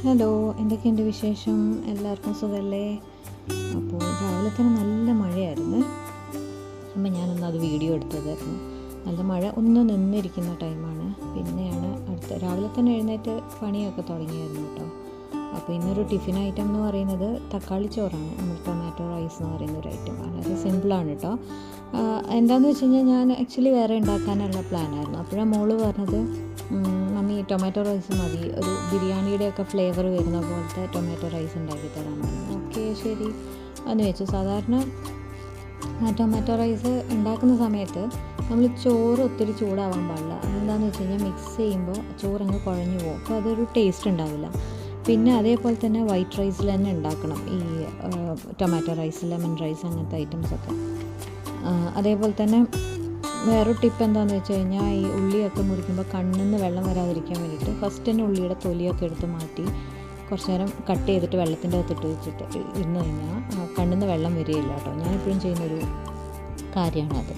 Hello, എന്തൊക്കെയുണ്ട് വിശേഷം? എല്ലാവർക്കും സുഖമല്ലേ? അപ്പോൾ രാവിലെ തന്നെ നല്ല മഴയായിരുന്നു. അപ്പോൾ ഞാനൊന്ന് അത് വീഡിയോ എടുത്തതായിരുന്നു. നല്ല മഴ ഒന്ന് നിന്നിരിക്കുന്ന ടൈമാണ്. പിന്നെയാണ് രാവിലെ തന്നെ എഴുന്നേറ്റ് പണിയൊക്കെ തുടങ്ങിയായിരുന്നു കേട്ടോ. അപ്പോൾ ഇന്നൊരു ടിഫിൻ ഐറ്റം എന്ന് പറയുന്നത് തക്കാളി ചോറാണ്. നമ്മൾ ടൊമാറ്റോ റൈസ് എന്ന് പറയുന്ന ഒരു ഐറ്റം. വളരെ സിമ്പിളാണ് കേട്ടോ. എന്താണെന്ന് വെച്ച് കഴിഞ്ഞാൽ ഞാൻ ആക്ച്വലി വേറെ ഉണ്ടാക്കാനുള്ള പ്ലാനായിരുന്നു. അപ്പോഴാണ് മോള് പറഞ്ഞത്, മമ്മി ടൊമാറ്റോ റൈസ് മതി, ഒരു ബിരിയാണിയുടെയൊക്കെ ഫ്ലേവർ വരുന്ന പോലത്തെ ടൊമാറ്റോ റൈസ് ഉണ്ടാക്കി തരാൻ പറഞ്ഞു. ഓക്കെ ശരി എന്ന് വെച്ചു. സാധാരണ ടൊമാറ്റോ റൈസ് ഉണ്ടാക്കുന്ന സമയത്ത് നമ്മൾ ചോറ് ഒത്തിരി ചൂടാവാൻ പാടില്ല. അതെന്താണെന്ന് വെച്ച് കഴിഞ്ഞാൽ മിക്സ് ചെയ്യുമ്പോൾ ചോറങ്ങ് കുഴഞ്ഞു പോകും. അപ്പോൾ അതൊരു ടേസ്റ്റ് ഉണ്ടാവില്ല. പിന്നെ അതേപോലെ തന്നെ വൈറ്റ് റൈസിൽ തന്നെ ഉണ്ടാക്കണം ഈ ടൊമാറ്റോ റൈസ്, ലെമൺ റൈസ്, അങ്ങനത്തെ ഐറ്റംസൊക്കെ. അതേപോലെ തന്നെ വേറൊരു ടിപ്പ് എന്താണെന്ന് വെച്ച് കഴിഞ്ഞാൽ ഈ ഉള്ളിയൊക്കെ മുറിക്കുമ്പോൾ കണ്ണിൽ നിന്ന് വെള്ളം വരാതിരിക്കാൻ വേണ്ടിയിട്ട് ഫസ്റ്റ് തന്നെ ഉള്ളിയുടെ തൊലിയൊക്കെ എടുത്ത് മാറ്റി കുറച്ച് നേരം കട്ട് ചെയ്തിട്ട് വെള്ളത്തിൻ്റെ അകത്തിട്ട് വെച്ചിട്ട് ഇരുന്ന് കഴിഞ്ഞാൽ കണ്ണിൽ നിന്ന് വെള്ളം വരികയില്ല കേട്ടോ. ഞാനെപ്പോഴും ചെയ്യുന്നൊരു കാര്യമാണത്.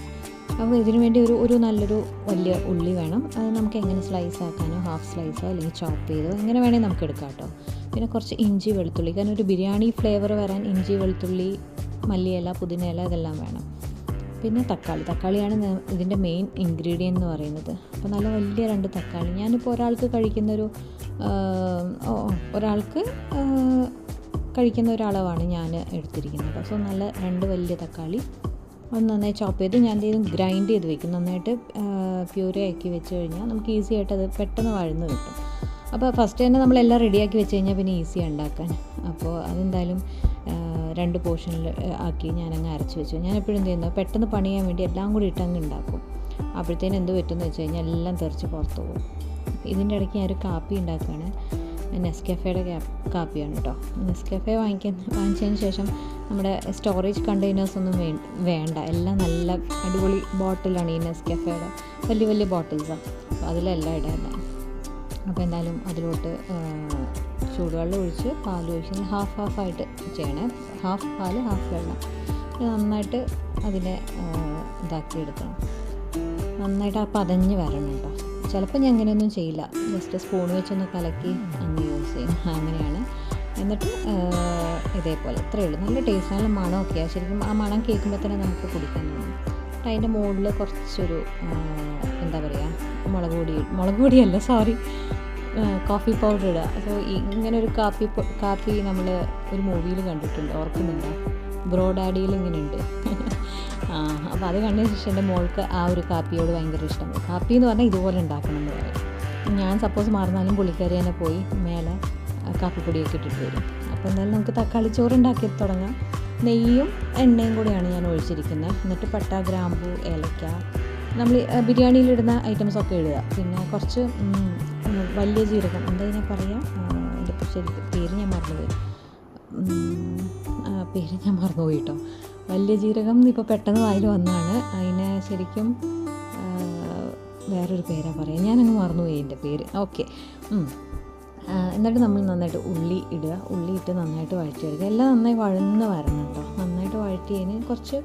അപ്പോൾ ഇതിനു വേണ്ടി ഒരു നല്ലൊരു വലിയ ഉള്ളി വേണം. അത് നമുക്ക് എങ്ങനെ സ്ലൈസ് ആക്കാനോ, ഹാഫ് സ്ലൈസോ അല്ലെങ്കിൽ ചോപ്പ് ചെയ്തോ എങ്ങനെ വേണമെങ്കിൽ നമുക്ക് എടുക്കാം കേട്ടോ. പിന്നെ കുറച്ച് ഇഞ്ചി വെളുത്തുള്ളി, കാരണം ഒരു ബിരിയാണി ഫ്ലേവർ വരാൻ ഇഞ്ചി വെളുത്തുള്ളി, മല്ലിയില, പുതിനയില ഇതെല്ലാം വേണം. പിന്നെ തക്കാളിയാണ് ഇതിൻ്റെ മെയിൻ ഇൻഗ്രീഡിയൻ്റ് എന്ന് പറയുന്നത്. അപ്പോൾ നല്ല വലിയ 2 തക്കാളി, ഞാനിപ്പോൾ ഒരാൾക്ക് കഴിക്കുന്ന ഒരളവാണ് ഞാൻ എടുത്തിരിക്കുന്നത്. സോ നല്ല 2 വലിയ തക്കാളി ഒന്ന് നന്നായി ചോപ്പ് ചെയ്ത് ഞാൻ ഗ്രൈൻഡ് ചെയ്ത് വെക്കും. നന്നായിട്ട് പ്യൂരി ആക്കി വെച്ച് കഴിഞ്ഞാൽ നമുക്ക് ഈസി ആയിട്ട് അത് പെട്ടെന്ന് വഴന്ന് കിട്ടും. അപ്പോൾ ഫസ്റ്റ് തന്നെ നമ്മളെല്ലാം റെഡിയാക്കി വെച്ച് കഴിഞ്ഞാൽ പിന്നെ ഈസിയാണ് ഉണ്ടാക്കാൻ. അപ്പോൾ അതെന്തായാലും 2 പോർഷനിൽ ആക്കി ഞാനങ്ങ് അരച്ച് വെച്ചു. ഞാൻ എപ്പോഴും എന്ത് ചെയ്യുന്നത്, പെട്ടെന്ന് പണി ചെയ്യാൻ വേണ്ടി എല്ലാം കൂടി ഇട്ടങ്ങ് ഉണ്ടാക്കും. അപ്പോഴത്തേനും എന്ത് പറ്റുമെന്ന് വെച്ച് കഴിഞ്ഞാൽ എല്ലാം തെറിച്ച് പുറത്ത് പോകും. ഇതിൻ്റെ ഇടയ്ക്ക് ഞാനൊരു കാപ്പി ഉണ്ടാക്കുകയാണ്. നെസ്കഫേയുടെ കാപ്പിയാണ് കേട്ടോ. നെസ്കഫേ വാങ്ങിച്ചതിന് ശേഷം നമ്മുടെ സ്റ്റോറേജ് കണ്ടെയ്നേഴ്സൊന്നും വേണ്ട. എല്ലാം നല്ല അടിപൊളി ബോട്ടിലാണ് ഈ നെസ്കഫേയുടെ, വലിയ വലിയ ബോട്ടിൽസാണ്. അപ്പോൾ അതിലെല്ലാം ഇടാൻ. അപ്പോൾ എന്തായാലും അതിലോട്ട് ചൂടുവെള്ളം ഒഴിച്ച് പാലൊഴിച്ച് ഹാഫായിട്ട് ചെയ്യണേ. ഹാഫ് പാൽ ഹാഫ് വെള്ളം. നന്നായിട്ട് അതിനെ ഇതാക്കിയെടുക്കണം. നന്നായിട്ട് ആ പതഞ്ഞ് വരണം കേട്ടോ. ചിലപ്പോൾ ഞാൻ അങ്ങനെയൊന്നും ചെയ്യില്ല, ജസ്റ്റ് സ്പൂൺ വെച്ചൊന്ന് കലക്കി അങ്ങ് യൂസ് ചെയ്യും. അങ്ങനെയാണ്. എന്നിട്ട് ഇതേപോലെ ഇത്രയേ ഉള്ളൂ. നല്ല ടേസ്റ്റ്, നല്ല മണമൊക്കെയാണ്. ശരിക്കും ആ മണം കേൾക്കുമ്പോൾ തന്നെ നമുക്ക് കുടിക്കാൻ തോന്നും. അതിൻ്റെ മുകളിൽ കുറച്ചൊരു എന്താ പറയുക, മുളക് പൊടിയല്ല, കോഫി പൗഡർ ഇടുക. സോ ഇങ്ങനൊരു കാപ്പി നമ്മൾ ഒരു മൂവിയിൽ കണ്ടിട്ടുണ്ട്, ഓർക്കുന്നുണ്ടോ? ബ്രോ ഡാഡിയിൽ ഇങ്ങനെ ഉണ്ട്. അപ്പോൾ അത് കണ്ടതിന് ശേഷം എൻ്റെ മോൾക്ക് ആ ഒരു കാപ്പിയോട് ഭയങ്കര ഇഷ്ടമാണ്. കാപ്പി എന്ന് പറഞ്ഞാൽ ഇതുപോലെ ഉണ്ടാക്കണം എന്ന് പറയും. ഞാൻ സപ്പോസ് മറന്നാലും പുള്ളിക്കാരി തന്നെ പോയി മേലെ കാപ്പിപ്പൊടിയൊക്കെ ഇട്ടിട്ട് വരും. അപ്പോൾ എന്തായാലും നമുക്ക് തക്കാളി ചോറ് ഉണ്ടാക്കി തുടങ്ങാം. നെയ്യും എണ്ണയും കൂടെയാണ് ഞാൻ ഒഴിച്ചിരിക്കുന്നത്. എന്നിട്ട് പട്ട, ഗ്രാമ്പൂ, ഏലക്ക, നമ്മൾ ബിരിയാണിയിലിടുന്ന ഐറ്റംസൊക്കെ ഇടുക. പിന്നെ കുറച്ച് വലിയ ജീരകം, എന്താ ഇതിനെ പറയുക, എൻ്റെ ശരിക്കും പേര് ഞാൻ മറന്നുപോയി കേട്ടോ. വലിയ ജീരകം ഇപ്പോൾ പെട്ടെന്ന് വായിൽ വന്നതാണ്. അതിനെ ശരിക്കും വേറൊരു പേരാണ് പറയുക, ഞാനങ്ങ് മറന്നുപോയി എൻ്റെ പേര്. ഓക്കെ. എന്നിട്ട് നമ്മൾ നന്നായിട്ട് ഉള്ളി ഇട്ട് നന്നായിട്ട് വഴറ്റിയെടുക്കുക. എല്ലാം നന്നായി വഴന്ന് വരണം കേട്ടോ. നന്നായിട്ട് വഴറ്റിയതിന് കുറച്ച്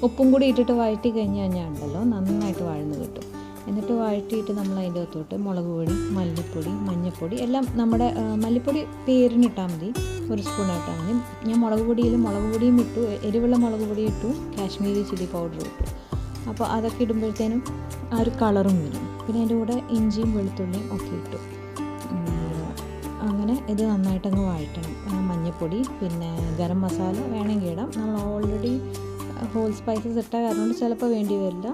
ഉപ്പും കൂടി ഇട്ടിട്ട് വഴറ്റി കഴിഞ്ഞാൽ ഉണ്ടല്ലോ നന്നായിട്ട് വഴന്ന് കിട്ടും. എന്നിട്ട് വഴറ്റിയിട്ട് നമ്മൾ അതിൻ്റെ അകത്തോട്ട് മുളക് പൊടി, മല്ലിപ്പൊടി, മഞ്ഞൾപ്പൊടി എല്ലാം നമ്മുടെ മല്ലിപ്പൊടി പേരിനിട്ടാൽ മതി, 1 സ്പൂൺ ഇട്ടാൽ മതി. ഞാൻ മുളക് പൊടിയും ഇട്ടു, എരിവുള്ള മുളക് പൊടി ഇട്ടു, കാശ്മീരി ചില്ലി പൗഡർ ഇട്ടു. അപ്പോൾ അതൊക്കെ ഇടുമ്പോഴത്തേനും ആ ഒരു കളറും വരും. പിന്നെ അതിൻ്റെ കൂടെ ഇഞ്ചിയും വെളുത്തുള്ളിയും ഒക്കെ ഇട്ടു. അങ്ങനെ ഇത് നന്നായിട്ടങ്ങ് വഴറ്റണം. മഞ്ഞൾപ്പൊടി, പിന്നെ ഗരം മസാല വേണമെങ്കിൽ ഇടാം. നമ്മൾ ഓൾറെഡി ഹോൾ സ്പൈസസ് ഇട്ട കാരണം ചിലപ്പോൾ വേണ്ടി വരില്ല.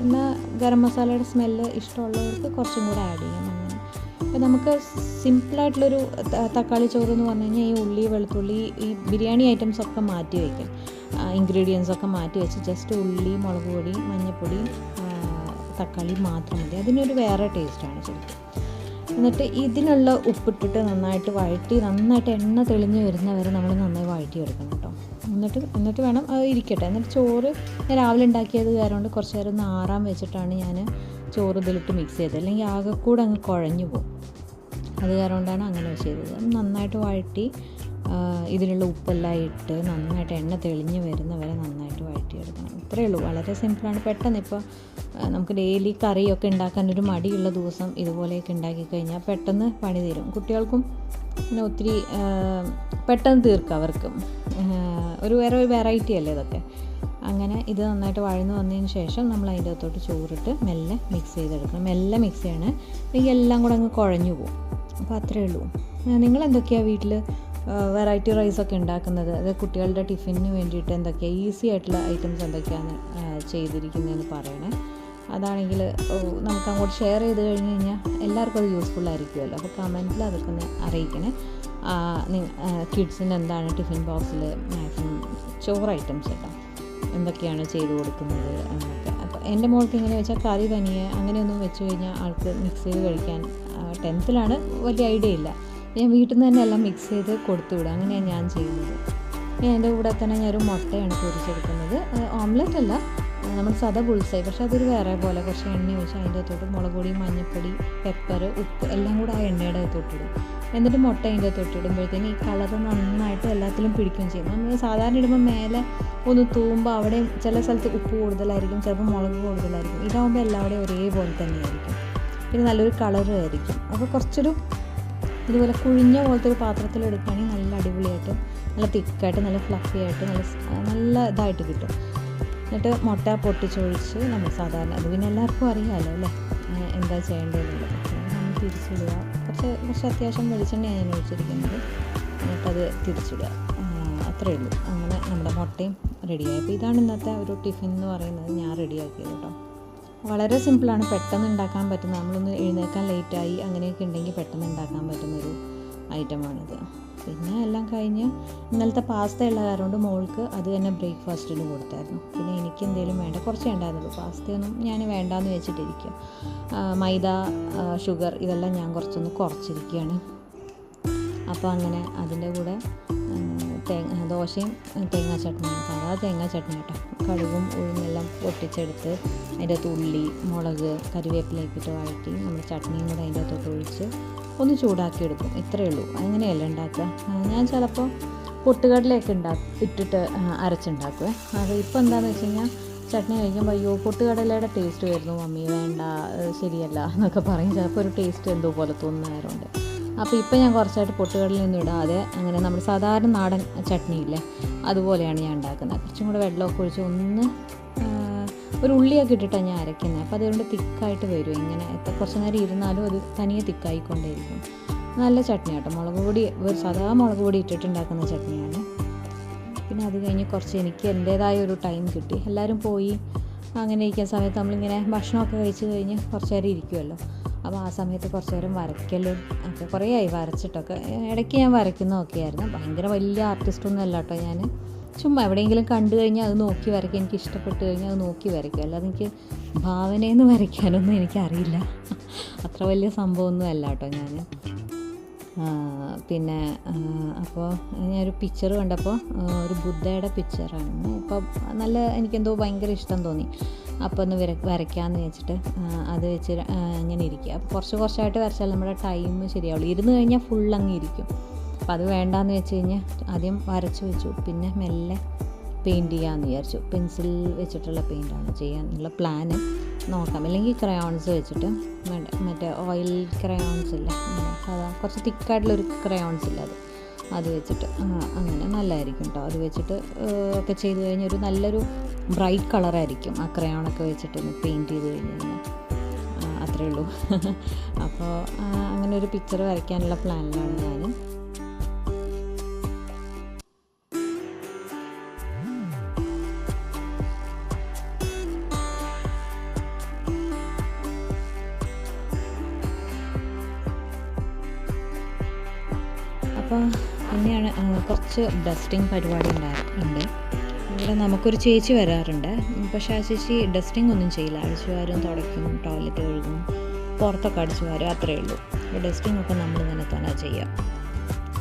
എന്നാൽ ഗരം മസാലയുടെ സ്മെല്ല് ഇഷ്ടമുള്ളവർക്ക് കുറച്ചും കൂടെ ആഡ് ചെയ്യാം. അങ്ങനെ അപ്പോൾ നമുക്ക് സിമ്പിളായിട്ടുള്ളൊരു തക്കാളി ചോറ് എന്ന് പറഞ്ഞു കഴിഞ്ഞാൽ ഈ ഉള്ളി, വെളുത്തുള്ളി, ഈ ബിരിയാണി ഐറ്റംസൊക്കെ മാറ്റി വയ്ക്കും. ഇൻഗ്രീഡിയൻസൊക്കെ മാറ്റി വെച്ച് ജസ്റ്റ് ഉള്ളി, മുളക് പൊടി, മഞ്ഞൾപ്പൊടി, തക്കാളി മാത്രം മതി. അതിനൊരു വേറെ ടേസ്റ്റാണ് ശരിക്കും. എന്നിട്ട് ഇതിനുള്ള ഉപ്പിട്ടിട്ട് നന്നായിട്ട് വഴറ്റി, നന്നായിട്ട് എണ്ണ തെളിഞ്ഞ് വരുന്നവരെ നമ്മൾ നന്നായി വഴറ്റിയെടുക്കണം കേട്ടോ. എന്നിട്ട് വേണം അത് ഇരിക്കട്ടെ. എന്നിട്ട് ചോറ് ഞാൻ രാവിലെ ഉണ്ടാക്കിയത് കാരണം കുറച്ച് നേരം ഒന്ന് ആറാൻ വെച്ചിട്ടാണ് ഞാൻ ചോറ് ഇതിലിട്ട് മിക്സ് ചെയ്തത്. അല്ലെങ്കിൽ ആകെ കൂടെ അങ്ങ് കുഴഞ്ഞു പോകും. അത് കാരണം കൊണ്ടാണ് അങ്ങനെ ചെയ്തത്. നന്നായിട്ട് വഴറ്റി ഇതിലുള്ള ഉപ്പെല്ലാം ഇട്ട് നന്നായിട്ട് എണ്ണ തെളിഞ്ഞ് വരുന്ന വരെ നന്നായിട്ട് വഴറ്റിയെടുക്കണം. ഇത്രയേ ഉള്ളൂ, വളരെ സിമ്പിളാണ്. പെട്ടെന്ന് ഇപ്പോൾ നമുക്ക് ഡെയിലി കറിയൊക്കെ ഉണ്ടാക്കാനൊരു മടിയുള്ള ദിവസം ഇതുപോലെയൊക്കെ ഉണ്ടാക്കി കഴിഞ്ഞാൽ പെട്ടെന്ന് പണി തീരും. കുട്ടികൾക്കും പിന്നെ ഒത്തിരി പെട്ടെന്ന് തീർക്കാം അവർക്കും. ഒരു വെറൈറ്റി അല്ലേ ഇതൊക്കെ. അങ്ങനെ ഇത് നന്നായിട്ട് വഴന്ന് വന്നതിന് ശേഷം നമ്മൾ അതിൻ്റെ അകത്തോട്ട് ചോറിട്ട് മെല്ലെ മിക്സ് ചെയ്തെടുക്കണം. മെല്ലെ മിക്സ് ചെയ്യണം, അല്ലെങ്കിൽ എല്ലാം കൂടെ അങ്ങ് കുഴഞ്ഞു പോകും. അപ്പോൾ അത്രയേ ഉള്ളൂ. നിങ്ങളെന്തൊക്കെയാണ് വീട്ടിൽ വെറൈറ്റി റൈസൊക്കെ ഉണ്ടാക്കുന്നത്? അത് കുട്ടികളുടെ ടിഫിന് വേണ്ടിയിട്ട് എന്തൊക്കെയാണ് ഈസി ആയിട്ടുള്ള ഐറ്റംസ് എന്തൊക്കെയാണ് ചെയ്തിരിക്കുന്നതെന്ന് പറയണേ. അതാണെങ്കിൽ നമുക്ക് അങ്ങോട്ട് ഷെയർ ചെയ്ത് കഴിഞ്ഞ് കഴിഞ്ഞാൽ എല്ലാവർക്കും അത് യൂസ്ഫുൾ ആയിരിക്കുമല്ലോ. അപ്പോൾ കമൻറ്റിൽ അതൊക്കെ ഒന്ന് അറിയിക്കണേ. കിഡ്സിന് എന്താണ് ടിഫിൻ ബോക്സിൽ മാക്സിമം ചോറ് ഐറ്റംസ് കേട്ടോ എന്തൊക്കെയാണ് ചെയ്ത് കൊടുക്കുന്നത് എന്നൊക്കെ. അപ്പോൾ എൻ്റെ മോൾക്ക് എങ്ങനെ വെച്ചാൽ കറി തനിയെ അങ്ങനെയൊന്നും വെച്ച് കഴിഞ്ഞാൽ ആൾക്ക് മിക്സ് ചെയ്ത് കഴിക്കാൻ 10th വലിയ ഐഡിയ ഇല്ല. ഞാൻ വീട്ടിൽ നിന്ന് തന്നെ എല്ലാം മിക്സ് ചെയ്ത് കൊടുത്തു വിടും. അങ്ങനെയാണ് ഞാൻ ചെയ്യുന്നത്. എൻ്റെ കൂടെ തന്നെ ഞാനൊരു മുട്ടയാണ് പൊരിച്ചെടുക്കുന്നത്. ഓംലെറ്റ് അല്ല, നമ്മൾ സാധാ ബുൾസൈ, പക്ഷേ അതൊരു വേറെ പോലെ കുറച്ച് എണ്ണ ഒഴിച്ച് അതിൻ്റെ അകത്തോട്ട് മുളക് പൊടി, മഞ്ഞൾപ്പൊടി, പെപ്പർ, ഉപ്പ് എല്ലാം കൂടെ ആ എണ്ണയുടെ അകത്തോട്ടിടും. എന്നിട്ട് മുട്ട അതിൻ്റെ അകത്തോട്ടിടുമ്പോഴത്തേന് ഈ കളർ നന്നായിട്ട് എല്ലാത്തിലും പിടിക്കുകയും ചെയ്യും. നമ്മൾ സാധാരണ ഇടുമ്പോൾ മേലെ ഒന്ന് തൂമ്പുമ്പോൾ അവിടെ ചില സ്ഥലത്ത് ഉപ്പ് കൂടുതലായിരിക്കും, ചിലപ്പോൾ മുളക് കൂടുതലായിരിക്കും. ഇതാകുമ്പോൾ എല്ലാവിടെയും ഒരേപോലെ തന്നെയായിരിക്കും. പിന്നെ നല്ലൊരു കളറും ആയിരിക്കും. അപ്പോൾ കുറച്ചൊരു ഇതുപോലെ കുഴിഞ്ഞ പോലത്തെ ഒരു പാത്രത്തിൽ എടുക്കുകയാണെങ്കിൽ നല്ല അടിപൊളിയായിട്ട്, നല്ല തിക്കായിട്ട്, നല്ല ഫ്ലഫി ആയിട്ട്, നല്ല ഇതായിട്ട് കിട്ടും. എന്നിട്ട് മുട്ട പൊട്ടിച്ചൊഴിച്ച് നമ്മൾ സാധാരണ അത് പിന്നെ എല്ലാവർക്കും അറിയാമല്ലോ അല്ലേ എന്താ ചെയ്യേണ്ടതെന്നുള്ളത്. നമ്മൾ തിരിച്ചിടുക. കുറച്ച് അത്യാവശ്യം വെളിച്ചെണ്ണയാണ് ഞാൻ ഒഴിച്ചിരിക്കുന്നത്. എന്നിട്ടത് തിരിച്ചിടുക. അത്രയേ ഉള്ളൂ. അങ്ങനെ നമ്മുടെ മുട്ടയും റെഡിയായി. അപ്പോൾ ഇതാണ് ഇന്നത്തെ ഒരു ടിഫിൻ എന്ന് പറയുന്നത് ഞാൻ റെഡിയാക്കിയത് കേട്ടോ. വളരെ സിമ്പിളാണ്, പെട്ടെന്ന് ഉണ്ടാക്കാൻ പറ്റുന്ന, നമ്മളൊന്ന് എഴുന്നേൽക്കാൻ ലേറ്റായി അങ്ങനെയൊക്കെ ഉണ്ടെങ്കിൽ പെട്ടെന്ന് ഉണ്ടാക്കാൻ പറ്റുന്നൊരു ഐറ്റമാണിത്. പിന്നെ എല്ലാം കഴിഞ്ഞ് ഇന്നലത്തെ പാസ്ത ഉള്ള കാരണം കൊണ്ട് മോൾക്ക് അത് തന്നെ ബ്രേക്ക്ഫാസ്റ്റിന് കൊടുത്തായിരുന്നു. പിന്നെ എനിക്ക് എന്തെങ്കിലും വേണ്ട, കുറച്ചേ ഉണ്ടായിരുന്നുള്ളൂ. പാസ്തയൊന്നും ഞാൻ വേണ്ടാന്ന് വെച്ചിട്ടിരിക്കുക. മൈദ, ഷുഗർ ഇതെല്ലാം ഞാൻ കുറച്ചിരിക്കുകയാണ്. അപ്പോൾ അങ്ങനെ അതിൻ്റെ കൂടെ ദോശയും തേങ്ങാ ചട്നിയും, സാധാ തേങ്ങാ ചട്നി കേട്ടോ. കടുകും ഉഴുന്നെല്ലാം പൊട്ടിച്ചെടുത്ത് അതിൻ്റെ ഉള്ളി, മുളക്, കരിവേപ്പിലേക്ക് ഇട്ട് വഴറ്റി നമ്മൾ ചട്നിയും കൂടെ അതിൻ്റെ അകത്തോട്ട് ഒഴിച്ച് ഒന്ന് ചൂടാക്കി എടുക്കും. ഇത്രയേ ഉള്ളൂ. അങ്ങനെയല്ല ഉണ്ടാക്കുക. ഞാൻ ചിലപ്പോൾ പൊട്ടുകടലയൊക്കെ ഇട്ടിട്ട് അരച്ചുണ്ടാക്കുവേ. അത് ഇപ്പോൾ എന്താണെന്ന് വെച്ച് കഴിഞ്ഞാൽ ചട്നി കഴിക്കുമ്പോൾ അയ്യോ പൊട്ടുകടലയുടെ ടേസ്റ്റ് വരുന്നു മമ്മി, വേണ്ട ശരിയല്ല എന്നൊക്കെ പറയും. ചിലപ്പോൾ ഒരു ടേസ്റ്റ് എന്തോ പോലെ തോന്നുന്നവരുണ്ട്. അപ്പോൾ ഇപ്പോൾ ഞാൻ കുറച്ചായിട്ട് പൊട്ടുകടലൊന്നും ഇടാതെ അങ്ങനെ നമ്മൾ സാധാരണ നാടൻ ചട്നിയില്ലേ അതുപോലെയാണ് ഞാൻ ഉണ്ടാക്കുന്നത്. കുറച്ചും കൂടെ വെള്ളമൊക്കെ ഒഴിച്ച് ഒന്ന് ഒരു ഉള്ളിയൊക്കെ ഇട്ടിട്ടാണ് ഞാൻ അരയ്ക്കുന്നത്. അപ്പോൾ അതുകൊണ്ട് തിക്കായിട്ട് വരും. ഇങ്ങനെ കുറച്ച് നേരം ഇരുന്നാലും അത് തനിയെ തിക്കായിക്കൊണ്ടേയിരിക്കും. നല്ല ചട്നി കേട്ടോ. മുളക് പൊടി, സാധാ മുളക് പൊടി ഇട്ടിട്ടുണ്ടാക്കുന്ന ചട്നിയാണ്. പിന്നെ അത് കഴിഞ്ഞ് കുറച്ച് എനിക്ക് എൻ്റേതായ ഒരു ടൈം കിട്ടി. എല്ലാവരും പോയി അങ്ങനെ ഇരിക്കുന്ന സമയത്ത് നമ്മളിങ്ങനെ ഭക്ഷണമൊക്കെ കഴിച്ച് കഴിഞ്ഞ് കുറച്ച് നേരം ഇരിക്കുമല്ലോ. അപ്പോൾ ആ സമയത്ത് കുറച്ച് നേരം വരയ്ക്കലും ഒക്കെ കുറേ ആയി വരച്ചിട്ടൊക്കെ. ഇടയ്ക്ക് ഞാൻ വരയ്ക്കുന്നതൊക്കെയായിരുന്നു. ഭയങ്കര വലിയ ആർട്ടിസ്റ്റൊന്നും അല്ല കേട്ടോ ഞാൻ. ചുമ്മാ എവിടെയെങ്കിലും കണ്ടു കഴിഞ്ഞാൽ അത് നോക്കി വരയ്ക്കുക. എനിക്ക് ഇഷ്ടപ്പെട്ട് കഴിഞ്ഞാൽ അത് നോക്കി വരയ്ക്കുക. അല്ലാതെ എനിക്ക് ഭാവനയെന്ന് വരയ്ക്കാനൊന്നും എനിക്കറിയില്ല. അത്ര വലിയ സംഭവമൊന്നും അല്ല കേട്ടോ ഞാൻ. പിന്നെ അപ്പോൾ ഞാനൊരു പിക്ചർ കണ്ടപ്പോൾ ഒരു ബുദ്ധയുടെ പിക്ചറാണ്. അപ്പോൾ നല്ല എനിക്കെന്തോ ഭയങ്കര ഇഷ്ടം തോന്നി. അപ്പോൾ ഒന്ന് വരയ്ക്കാമെന്ന് വെച്ചിട്ട് അത് വെച്ച് അങ്ങനെ ഇരിക്കുക. അപ്പോൾ കുറച്ചായിട്ട് വരച്ചാൽ നമ്മുടെ ടൈം ശരിയാവുള്ളൂ. ഇരുന്ന് കഴിഞ്ഞാൽ ഫുൾ അങ്ങ് ഇരിക്കും. അപ്പോൾ അത് വേണ്ടാന്ന് വെച്ച് കഴിഞ്ഞാൽ ആദ്യം വരച്ച് വെച്ചു. പിന്നെ മെല്ലെ പെയിൻറ്റ് ചെയ്യാമെന്ന് വിചാരിച്ചു. പെൻസിൽ വെച്ചിട്ടുള്ള പെയിൻറ്റാണ് ചെയ്യാനുള്ള പ്ലാന്. നോക്കാം. അല്ലെങ്കിൽ ക്രയോൺസ് വെച്ചിട്ട് മറ്റേ ഓയിൽ ക്രയോൺസ് ഇല്ല, അതാ കുറച്ച് തിക്കായിട്ടുള്ളൊരു ക്രയോൺസ് ഇല്ല, അത് വെച്ചിട്ട് അങ്ങനെ നല്ലതായിരിക്കും കേട്ടോ. അത് വെച്ചിട്ട് ഒക്കെ ചെയ്ത് കഴിഞ്ഞാൽ ഒരു നല്ലൊരു ബ്രൈറ്റ് കളറായിരിക്കും ആ ക്രയോണൊക്കെ വെച്ചിട്ട് പെയിൻറ്റ് ചെയ്ത് കഴിഞ്ഞ് കഴിഞ്ഞാൽ. അത്രയേ ഉള്ളൂ. അപ്പോൾ അങ്ങനെ ഒരു പിക്ചർ വരയ്ക്കാനുള്ള പ്ലാനിലാണ് ഞാൻ. അപ്പോൾ പിന്നെയാണ് കുറച്ച് ഡസ്റ്റിങ് പരിപാടി ഉണ്ട്. ഇവിടെ നമുക്കൊരു ചേച്ചി വരാറുണ്ട്. പക്ഷേ ആ ചേച്ചി ഡസ്റ്റിംഗ് ഒന്നും ചെയ്യില്ല. അടിച്ചു വാരും, തുടയ്ക്കും, ടോയ്ലറ്റ് കഴുകും, പുറത്തൊക്കെ അടിച്ചു വാരും, അത്രയേ ഉള്ളൂ. അപ്പോൾ ഡസ്റ്റിംഗ് ഒക്കെ നമ്മൾ തന്നെ ചെയ്യുക.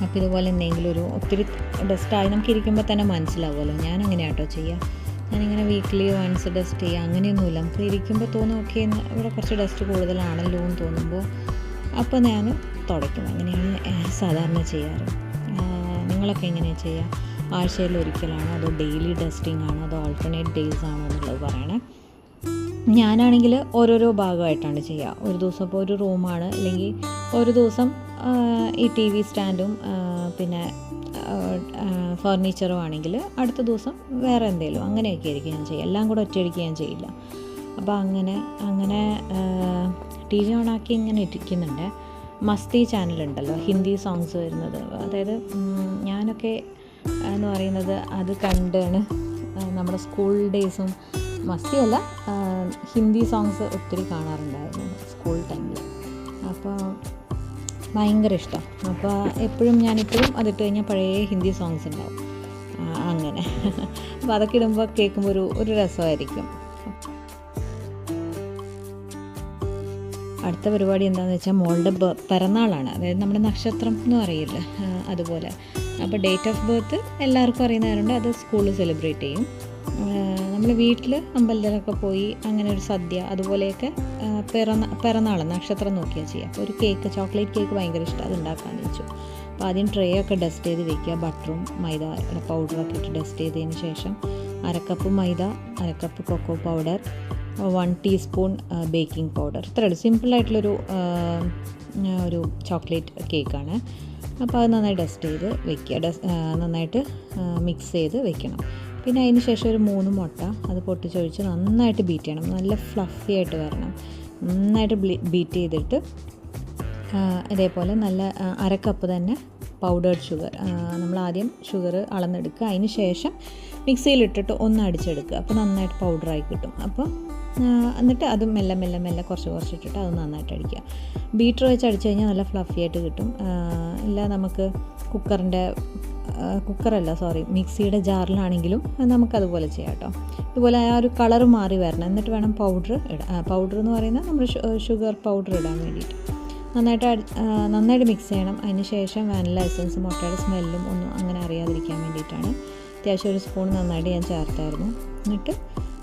അപ്പോൾ ഇതുപോലെ എന്തെങ്കിലും ഒത്തിരി ഡസ്റ്റായി നമുക്ക് ഇരിക്കുമ്പോൾ തന്നെ മനസ്സിലാവുമല്ലോ. ഞാനങ്ങനെ കേട്ടോ ചെയ്യുക. ഞാനിങ്ങനെ വീക്ക്ലി വൺസ് ഡസ്റ്റ് ചെയ്യുക അങ്ങനെയൊന്നുമില്ല. നമുക്ക് ഇരിക്കുമ്പോൾ തോന്നും ഓക്കെ ഇവിടെ കുറച്ച് ഡസ്റ്റ് കൂടുതലാണല്ലോ എന്ന് തോന്നുമ്പോൾ അപ്പോൾ ഞാൻ തുടയ്ക്കും. അങ്ങനെയാണ് സാധാരണ ചെയ്യാറ്. നിങ്ങളൊക്കെ എങ്ങനെയാണ് ചെയ്യുക? ആഴ്ചയിൽ ഒരിക്കലാണോ, അതോ ഡെയിലി ഡസ്റ്റിംഗ് ആണോ, അതോ ഓൾട്ടർനേറ്റ് ഡേയ്സ് ആണോ എന്നുള്ളത് പറയണേ. ഞാനാണെങ്കിൽ ഓരോരോ ഭാഗമായിട്ടാണ് ചെയ്യുക. ഒരു ദിവസം ഇപ്പോൾ ഒരു റൂമാണ്, അല്ലെങ്കിൽ ഒരു ദിവസം ഈ TV സ്റ്റാൻഡും പിന്നെ ഫർണിച്ചറും ആണെങ്കിൽ അടുത്ത ദിവസം വേറെ എന്തെങ്കിലും, അങ്ങനെയൊക്കെ ആയിരിക്കും ഞാൻ ചെയ്യുക. എല്ലാം കൂടെ ഒറ്റയടിക്ക് ഞാൻ ചെയ്യില്ല. അപ്പോൾ അങ്ങനെ TV ഓണാക്കി ഇങ്ങനെ ഇരിക്കുന്നുണ്ട്. മസ്തി ചാനലുണ്ടല്ലോ, ഹിന്ദി സോങ്സ് വരുന്നത്. അതായത് ഞാനൊക്കെ എന്ന് പറയുന്നത് അത് കണ്ടാണ് നമ്മുടെ സ്കൂൾ ഡേയ്സും, മസ്തിയല്ല, ഹിന്ദി സോങ്സ് ഒത്തിരി കാണാറുണ്ടായിരുന്നു സ്കൂൾ ടൈമിൽ. അപ്പോൾ ഭയങ്കര ഇഷ്ടം. അപ്പോൾ ഞാനിപ്പോഴും അതിട്ട് കഴിഞ്ഞാൽ പഴയ ഹിന്ദി സോങ്സ് ഉണ്ടാവും അങ്ങനെ. അപ്പോൾ അതൊക്കെ ഇടുമ്പോൾ കേൾക്കുമ്പോൾ ഒരു രസമായിരിക്കും. അടുത്ത പരിപാടി എന്താണെന്ന് വെച്ചാൽ മോളുടെ പിറന്നാളാണ്. അതായത് നമ്മുടെ നക്ഷത്രം എന്ന് പറയില്ല, അതുപോലെ. അപ്പോൾ ഡേറ്റ് ഓഫ് ബർത്ത് എല്ലാവർക്കും അറിയുന്നവരുണ്ട്, അത് സ്കൂളിൽ സെലിബ്രേറ്റ് ചെയ്യും. നമ്മൾ വീട്ടിൽ അമ്പലത്തിലൊക്കെ പോയി അങ്ങനെ ഒരു സദ്യ, അതുപോലെയൊക്കെ പിറന്നാൾ നക്ഷത്രം നോക്കിയാൽ ചെയ്യുക. അപ്പോൾ ഒരു കേക്ക്, ചോക്ലേറ്റ് കേക്ക് ഭയങ്കര ഇഷ്ടം, അത് ഉണ്ടാക്കാമെന്ന് വെച്ചു. അപ്പോൾ ആദ്യം ട്രേ ഒക്കെ ഡസ്റ്റ് ചെയ്ത് വെക്കുക. ബട്ടറും മൈദ പൗഡറൊക്കെ ഇട്ട് ഡസ്റ്റ് ചെയ്തതിന് ശേഷം 1 കപ്പ് മൈദ, 1 cup cocoa powder, 1 teaspoon baking powder. ഇത്രയുള്ളൂ, സിമ്പിളായിട്ടുള്ളൊരു ചോക്ലേറ്റ് കേക്കാണ്. അപ്പോൾ അത് നന്നായി ഡസ്റ്റ് ചെയ്ത് വെക്കുക. നന്നായിട്ട് മിക്സ് ചെയ്ത് വെക്കണം. പിന്നെ അതിന് ശേഷം ഒരു 3 മുട്ട അത് പൊട്ടിച്ചൊഴിച്ച് നന്നായിട്ട് ബീറ്റ് ചെയ്യണം. നല്ല ഫ്ലഫി ആയിട്ട് വരണം. നന്നായിട്ട് ബീറ്റ് ചെയ്തിട്ട് ഇതേപോലെ നല്ല 1 കപ്പ് തന്നെ പൗഡേർഡ് ഷുഗർ, നമ്മൾ ആദ്യം ഷുഗർ അളന്നെടുക്കുക. അതിന് ശേഷം മിക്സിയിലിട്ടിട്ട് ഒന്ന് അടിച്ചെടുക്കുക. അപ്പോൾ നന്നായിട്ട് പൗഡറായി കിട്ടും. അപ്പോൾ എന്നിട്ട് അത് മെല്ലെ കുറച്ച് ഇട്ടിട്ട് അത് നന്നായിട്ട് അടിക്കുക. ബീറ്റർ വെച്ച് അടിച്ച് കഴിഞ്ഞാൽ നല്ല ഫ്ലഫി ആയിട്ട് കിട്ടും. ഇല്ല നമുക്ക് മിക്സിയുടെ ജാറിലാണെങ്കിലും നമുക്കതുപോലെ ചെയ്യാം കേട്ടോ. ഇതുപോലെ ആ ഒരു കളറ് മാറി വരണം. എന്നിട്ട് വേണം പൗഡർ ഇടാൻ. പൗഡർ എന്ന് പറയുന്നത് നമ്മൾ ഷുഗർ പൗഡർ ഇടാൻ വേണ്ടിയിട്ട് നന്നായിട്ട് മിക്സ് ചെയ്യണം. അതിന് ശേഷം വാനില എസൻസ്, മുട്ടയുടെ സ്മെല്ലും ഒന്നും അങ്ങനെ അറിയാതിരിക്കാൻ വേണ്ടിയിട്ടാണ്. അത്യാവശ്യം ഒരു സ്പൂൺ നന്നായിട്ട് ഞാൻ ചേർത്തായിരുന്നു. എന്നിട്ട്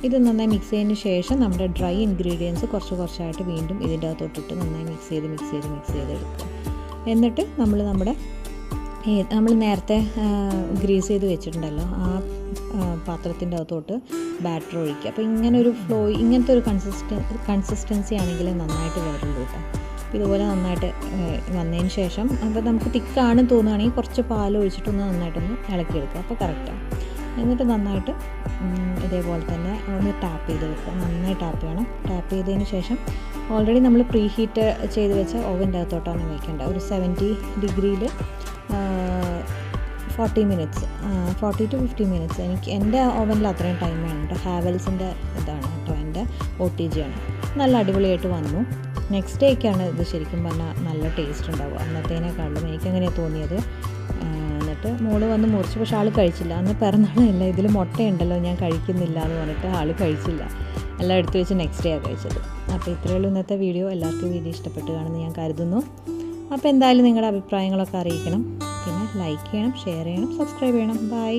ഇത് നന്നായി മിക്സ് ചെയ്തതിന് ശേഷം നമ്മുടെ ഡ്രൈ ഇൻഗ്രീഡിയൻസ് കുറച്ചായിട്ട് വീണ്ടും ഇതിൻ്റെ അകത്തോട്ടിട്ട് നന്നായി മിക്സ് ചെയ്തെടുക്കുക. എന്നിട്ട് നമ്മൾ നേരത്തെ ഗ്രീസ് ചെയ്ത് വെച്ചിട്ടുണ്ടല്ലോ, ആ പാത്രത്തിൻ്റെ അകത്തോട്ട് ബാറ്റർ ഒഴിക്കുക. അപ്പോൾ ഇങ്ങനത്തെ ഒരു കൺസിസ്റ്റൻസി ആണെങ്കിൽ നന്നായിട്ട് വരുള്ളൂ കേട്ടോ. ഇതുപോലെ നന്നായിട്ട് വന്നതിന് ശേഷം അപ്പോൾ നമുക്ക് തിക്കാണ് തോന്നുകയാണെങ്കിൽ കുറച്ച് പാൽ ഒഴിച്ചിട്ടൊന്ന് നന്നായിട്ടൊന്ന് ഇളക്കിയെടുക്കുക. അപ്പോൾ കറക്റ്റാണ്. എന്നിട്ട് നന്നായിട്ട് ഇതേപോലെ തന്നെ ഒന്ന് ടാപ്പ് ചെയ്ത് വെക്കുക. നന്നായി ടാപ്പ് ചെയ്യണം. ടാപ്പ് ചെയ്തതിന് ശേഷം ഓൾറെഡി നമ്മൾ പ്രീ ഹീറ്റ് ചെയ്ത് വെച്ച ഓവൻ്റെ അകത്തോട്ടാണ് വയ്ക്കേണ്ടത്. ഒരു 70 ഡിഗ്രിയിൽ 40 to 50 മിനിറ്റ്സ്. എൻ്റെ ഓവനിൽ അത്രയും ടൈം വേണം കേട്ടോ. ഹാവൽസിൻ്റെ ഇതാണ് കേട്ടോ, എൻ്റെ OTG ആണ്. നല്ല അടിപൊളിയായിട്ട് വന്നു. നെക്സ്റ്റ് ഡേക്കാണ് ഇത് ശരിക്കും പറഞ്ഞാൽ നല്ല ടേസ്റ്റ് ഉണ്ടാവുക. അന്നത്തേനേക്കാളും എനിക്കങ്ങനെയാണ് തോന്നിയത്. എന്നിട്ട് മോള് വന്ന് മുറിച്ചു, പക്ഷേ ആൾ കഴിച്ചില്ല. അന്ന് പിറന്നാളല്ല, ഇതിൽ മുട്ടയുണ്ടല്ലോ ഞാൻ കഴിക്കുന്നില്ല എന്ന് പറഞ്ഞിട്ട് ആൾ കഴിച്ചില്ല. എല്ലാം എടുത്തു വെച്ച് നെക്സ്റ്റ് ഡേ ആണ് കഴിച്ചത്. അപ്പോൾ ഇത്രയേ ഉള്ളൂ ഇന്നത്തെ വീഡിയോ. എല്ലാവർക്കും വീഡിയോ ഇഷ്ടപ്പെട്ട് കാണുമെന്ന് ഞാൻ കരുതുന്നു. അപ്പോൾ എന്തായാലും നിങ്ങളുടെ അഭിപ്രായങ്ങളൊക്കെ അറിയിക്കണം. പിന്നെ ലൈക്ക് ചെയ്യണം, ഷെയർ ചെയ്യണം, സബ്സ്ക്രൈബ് ചെയ്യണം. ബൈ.